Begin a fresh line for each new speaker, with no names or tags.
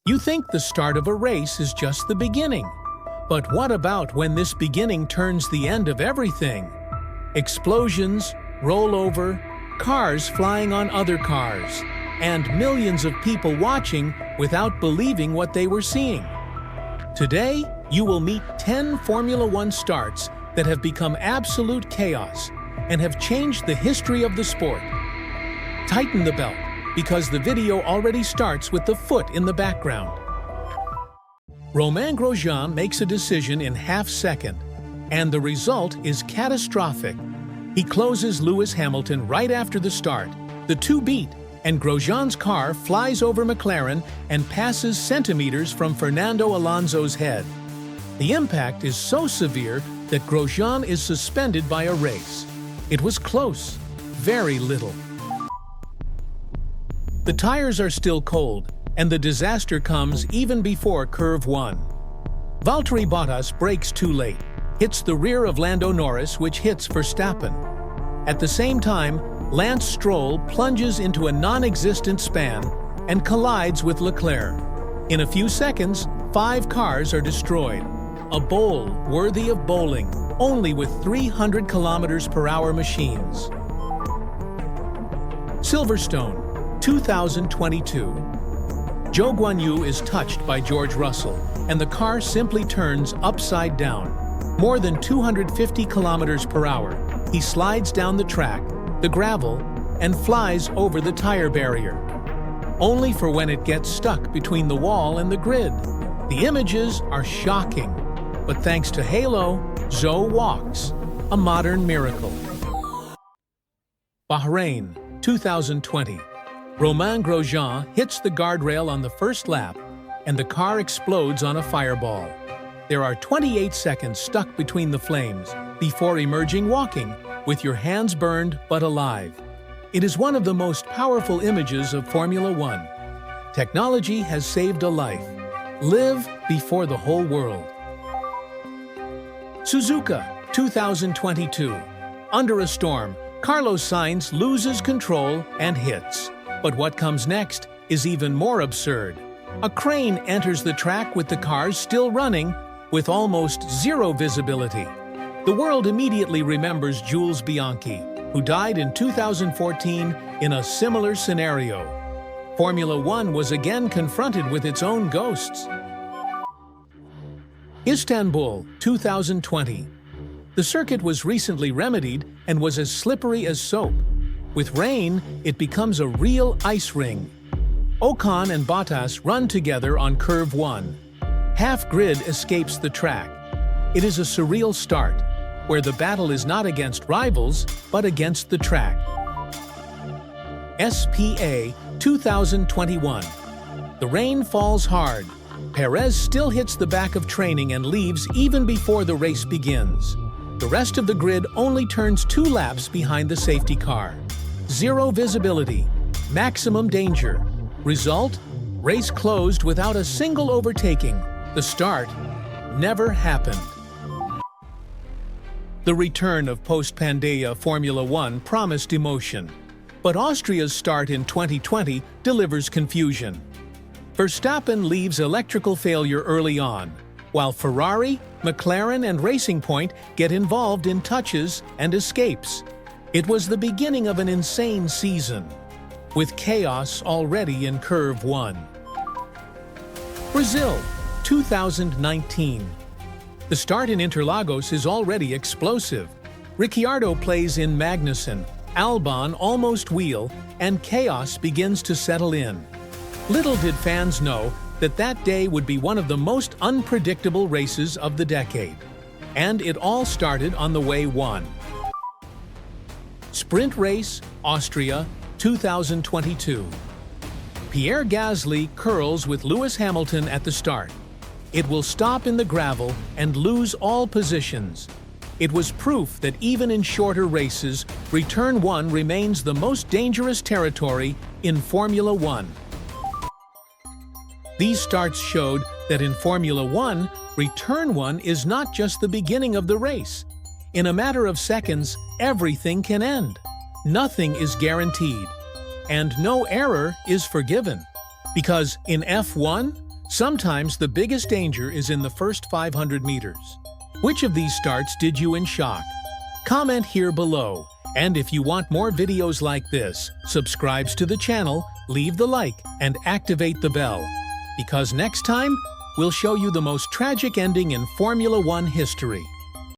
You think the start of a race is just the beginning. But what about when this beginning turns the end of everything? Explosions, rollover, cars flying on other cars, and millions of people watching without believing what they were seeing. Today, you will meet 10 Formula One starts that have become absolute chaos and have changed the history of the sport. Tighten the belt, because the video already starts with the foot in the background. Romain Grosjean makes a decision in half-second, and the result is catastrophic. He closes Lewis Hamilton right after the start. The two beat, and Grosjean's car flies over McLaren and passes centimeters from Fernando Alonso's head. The impact is so severe that Grosjean is suspended by a race. It was close, very little. The tires are still cold, and the disaster comes even before Curve 1. Valtteri Bottas brakes too late, hits the rear of Lando Norris, which hits Verstappen. At the same time, Lance Stroll plunges into a non-existent span and collides with Leclerc. In a few seconds, 5 cars are destroyed. A bowl worthy of bowling, only with 300 km/h machines. Silverstone, 2022. Zhou Guanyu is touched by George Russell, and the car simply turns upside down. More than 250 km/h, he slides down the track, the gravel, and flies over the tire barrier. Only for when it gets stuck between the wall and the grid. The images are shocking, but thanks to Halo, Zhou walks, a modern miracle. Bahrain, 2020. Romain Grosjean hits the guardrail on the first lap, and the car explodes on a fireball. There are 28 seconds stuck between the flames before emerging walking, with your hands burned but alive. It is one of the most powerful images of Formula One. Technology has saved a life. Live before the whole world. Suzuka, 2022. Under a storm, Carlos Sainz loses control and hits. But what comes next is even more absurd. A crane enters the track with the cars still running, with almost zero visibility. The world immediately remembers Jules Bianchi, who died in 2014 in a similar scenario. Formula One was again confronted with its own ghosts. Istanbul, 2020. The circuit was recently remedied and was as slippery as soap. With rain, it becomes a real ice ring. Ocon and Bottas run together on Curve 1. Half-grid escapes the track. It is a surreal start, where the battle is not against rivals, but against the track. SPA 2021. The rain falls hard. Perez still hits the back of training and leaves even before the race begins. The rest of the grid only turns 2 laps behind the safety car. Zero visibility, maximum danger. Result? Race closed without a single overtaking. The start never happened. The return of post-Pandea Formula One promised emotion, but Austria's start in 2020 delivers confusion. Verstappen leaves electrical failure early on, while Ferrari, McLaren, and Racing Point get involved in touches and escapes. It was the beginning of an insane season, with chaos already in Curve 1. Brazil, 2019. The start in Interlagos is already explosive. Ricciardo plays in Magnussen, Albon almost wheel, and chaos begins to settle in. Little did fans know that that day would be one of the most unpredictable races of the decade. And it all started on the way 1. Sprint race, Austria, 2022. Pierre Gasly curls with Lewis Hamilton at the start. It will stop in the gravel and lose all positions. It was proof that even in shorter races, Return 1 remains the most dangerous territory in Formula One. These starts showed that in Formula One, Return 1 is not just the beginning of the race. In a matter of seconds, everything can end. Nothing is guaranteed, and no error is forgiven. Because in F1, Sometimes the biggest danger is in the first 500 meters. Which of these starts did you in shock? Comment here below. And if you want more videos like this, subscribe to the channel, leave the like, and activate the bell. Because next time, we'll show you the most tragic ending in Formula One history.